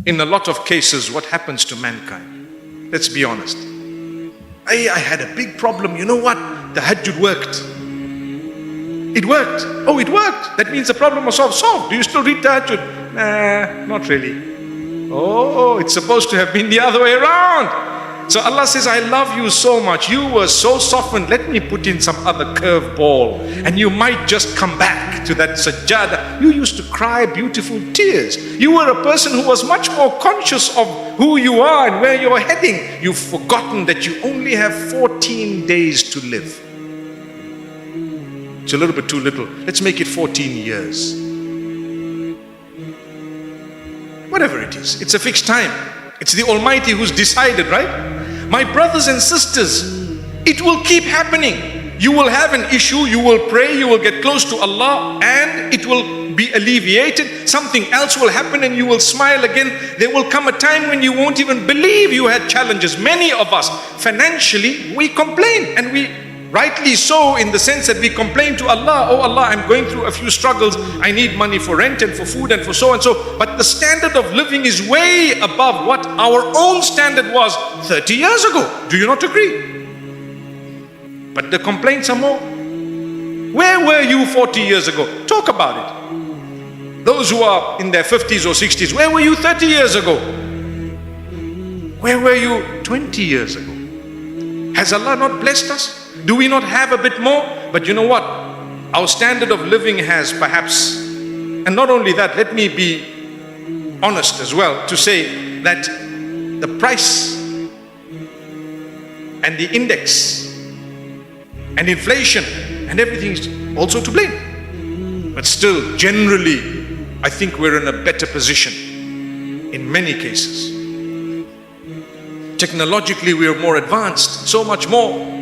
in a lot of cases, what happens to mankind. Let's be honest. I had a big problem. You know what? Tahajjud worked. It worked. Oh, it worked. That means the problem was solved. Do you still read Tahajjud? Nah, not really. Oh, it's supposed to have been the other way around. So Allah says, I love you so much. You were so softened. Let me put in some other curveball. And you might just come back to that sajjada. You used to cry beautiful tears. You were a person who was much more conscious of who you are and where you're heading. You've forgotten that you only have 14 days to live. It's a little bit too little. Let's make it 14 years. Whatever it is, it's a fixed time. It's the Almighty who's decided, right? My brothers and sisters, it will keep happening. You will have an issue, you will pray, you will get close to Allah, and it will be alleviated. Something else will happen and you will smile again. There will come a time when you won't even believe you had challenges. Many of us, financially, we complain, and we rightly so, in the sense that we complain to Allah, oh Allah, I'm going through a few struggles, I need money for rent and for food and for so and so. But the standard of living is way above what our own standard was 30 years ago. Do you not agree? But the complaints are more. Where were you 40 years ago? Talk about it. Those who are in their 50s or 60s, where were you 30 years ago? Where were you 20 years ago? Has Allah not blessed us? Do we not have a bit more? But you know what? Our standard of living has perhaps, and not only that, let me be honest as well to say that the price and the index and inflation and everything is also to blame. But still, generally, I think we're in a better position in many cases. Technologically, we are more advanced, so much more.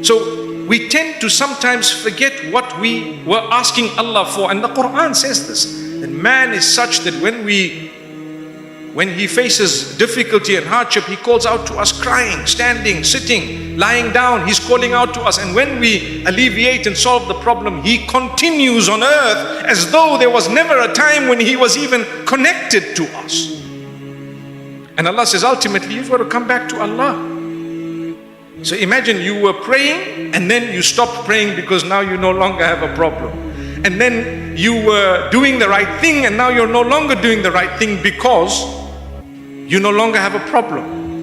So we tend to sometimes forget what we were asking Allah for. And the Quran says this, that man is such that when he faces difficulty and hardship, he calls out to us crying, standing, sitting, lying down. He's calling out to us. And when we alleviate and solve the problem, he continues on earth as though there was never a time when he was even connected to us. And Allah says, ultimately, you've got to come back to Allah. So imagine you were praying and then you stopped praying because now you no longer have a problem. And then you were doing the right thing and now you're no longer doing the right thing because you no longer have a problem.